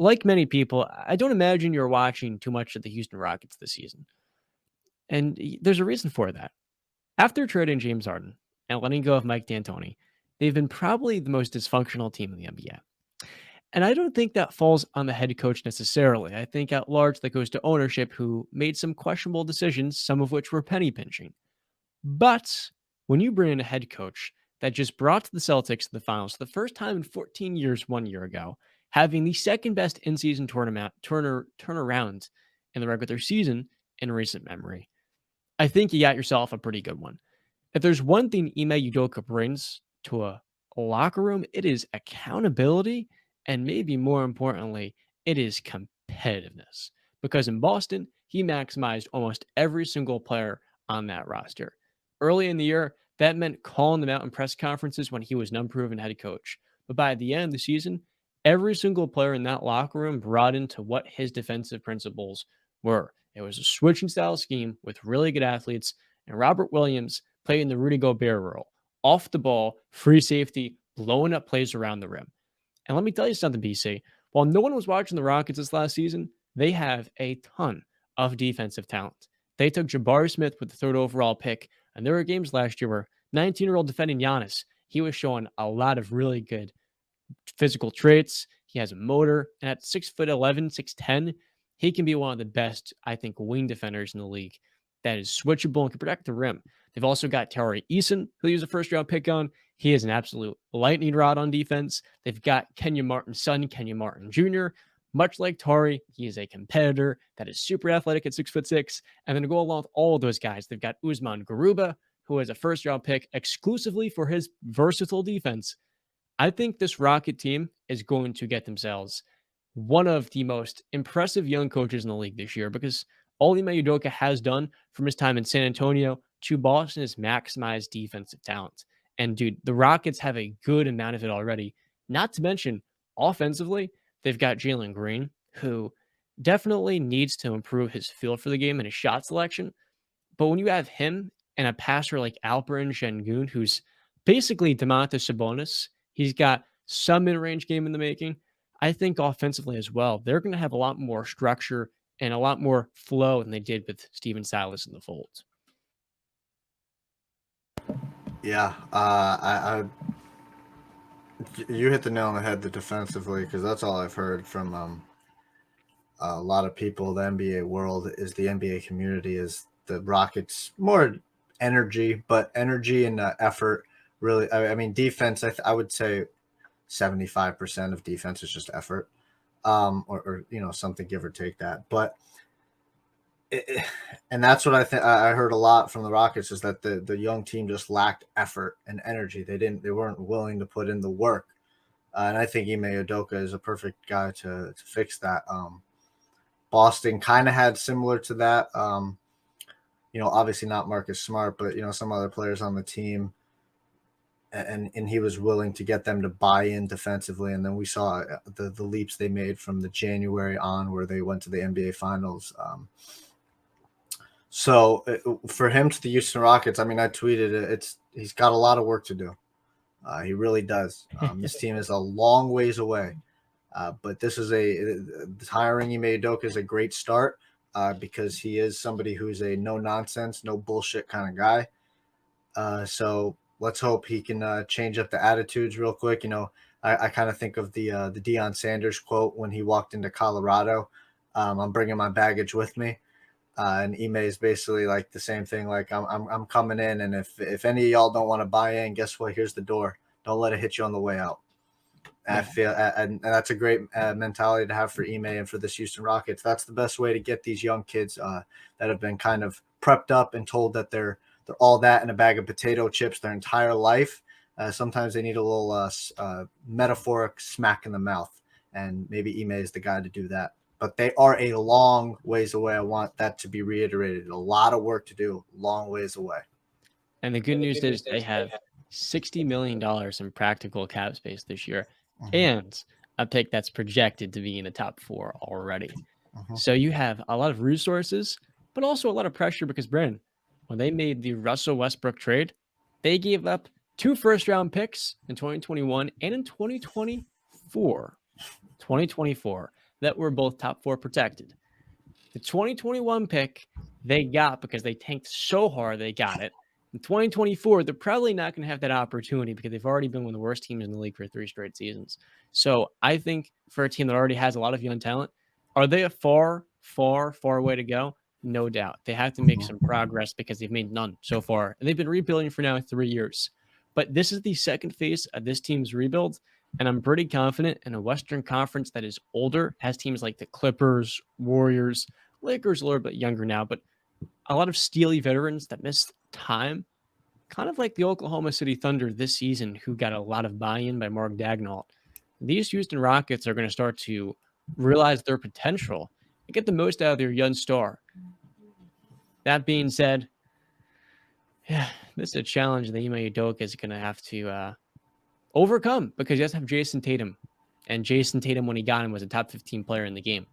like many people, I don't imagine you're watching too much of the Houston Rockets this season. And there's a reason for that. After trading James Harden and letting go of Mike D'Antoni, they've been probably the most dysfunctional team in the NBA. And I don't think that falls on the head coach necessarily. I think at large that goes to ownership, who made some questionable decisions, some of which were penny pinching. But when you bring in a head coach that just brought the Celtics to the finals for the first time in 14 years 1 year ago, having the second best in-season turnaround in the regular season in recent memory, I think you got yourself a pretty good one. If there's one thing Ime Udoka brings to a locker room, it is accountability, and maybe more importantly, it is competitiveness. Because in Boston, he maximized almost every single player on that roster. Early in the year, that meant calling them out in press conferences when he was an unproven head coach. But by the end of the season, every single player in that locker room brought into what his defensive principles were. It was a switching style scheme with really good athletes, and Robert Williams playing the Rudy Gobert role, off the ball, free safety, blowing up plays around the rim. And let me tell you something, BC. While no one was watching the Rockets this last season, they have a ton of defensive talent. They took Jabari Smith with the third overall pick, and there were games last year where 19-year-old defending Giannis, he was showing a lot of really good physical traits. He has a motor, and at 6'11", 6'10", he can be one of the best, I think, wing defenders in the league that is switchable and can protect the rim. They've also got Tari Eason, who they use a first-round pick on. He is an absolute lightning rod on defense. They've got Kenyon Martin's son, Kenyon Martin Jr. Much like Tari, he is a competitor that is super athletic at 6'6". And then to go along with all of those guys, they've got Usman Garuba, who is a first-round pick exclusively for his versatile defense. I think this Rocket team is going to get themselves one of the most impressive young coaches in the league this year, because all Ime Udoka has done from his time in San Antonio to Boston is maximize defensive talent. And dude, the Rockets have a good amount of it already. Not to mention, offensively, they've got Jalen Green, who definitely needs to improve his feel for the game and his shot selection. But when you have him and a passer like Alperen Şengün, who's basically Domantas Sabonis, he's got some mid-range game in the making. I think offensively as well, they're going to have a lot more structure and a lot more flow than they did with Steven Silas in the fold. Yeah, you hit the nail on the head. The defensively, because that's all I've heard from a lot of people. The NBA world is the NBA community is the Rockets more energy, but energy and effort. Really, I mean, defense. I would say 75% of defense is just effort, or something give or take that. But and that's what I think. I heard a lot from the Rockets is that the young team just lacked effort and energy. They weren't willing to put in the work, and I think Ime Udoka is a perfect guy to fix that. Boston kind of had similar to that. Obviously not Marcus Smart, but some other players on the team. And he was willing to get them to buy in defensively. And then we saw the leaps they made from the January on where they went to the NBA Finals. So for him to the Houston Rockets, I mean, I tweeted it. He's got a lot of work to do. He really does. This team is a long ways away. But this is hiring Ime Udoka is a great start because he is somebody who's a no nonsense, no bullshit kind of guy. So let's hope he can change up the attitudes real quick. I kind of think of the Deion Sanders quote when he walked into Colorado. I'm bringing my baggage with me. And Ime is basically like the same thing. Like I'm coming in, and if any of y'all don't want to buy in, guess what? Here's the door. Don't let it hit you on the way out. I feel, and that's a great mentality to have for Ime and for this Houston Rockets. That's the best way to get these young kids that have been kind of prepped up and told that they're all that in a bag of potato chips their entire life. Sometimes they need a little metaphoric smack in the mouth, and maybe Ime is the guy to do that. But they are a long ways away. I want that to be reiterated. A lot of work to do, long ways away. And the good news is they have $60 million in practical cap space this year, and a pick that's projected to be in the top 4 already. So you have a lot of resources, but also a lot of pressure because, Brandon, when they made the Russell Westbrook trade, they gave up 2 first-round picks in 2021 and in 2024. that were both top 4 protected. The 2021 pick they got because they tanked so hard they got it. In 2024, they're probably not going to have that opportunity because they've already been one of the worst teams in the league for 3 straight seasons. So I think for a team that already has a lot of young talent, are they a far, far, far way to go? No doubt. They have to make some progress because they've made none so far. And they've been rebuilding for now 3 years. But this is the second phase of this team's rebuild. And I'm pretty confident in a Western Conference that is older, has teams like the Clippers, Warriors, Lakers a little bit younger now, but a lot of steely veterans that missed time, kind of like the Oklahoma City Thunder this season, who got a lot of buy-in by Mark Daigneault. These Houston Rockets are going to start to realize their potential and get the most out of their young star. That being said, yeah, this is a challenge that Ime Udoka is going to have to overcome because he doesn't have Jason Tatum. And Jason Tatum, when he got him, was a top 15 player in the game.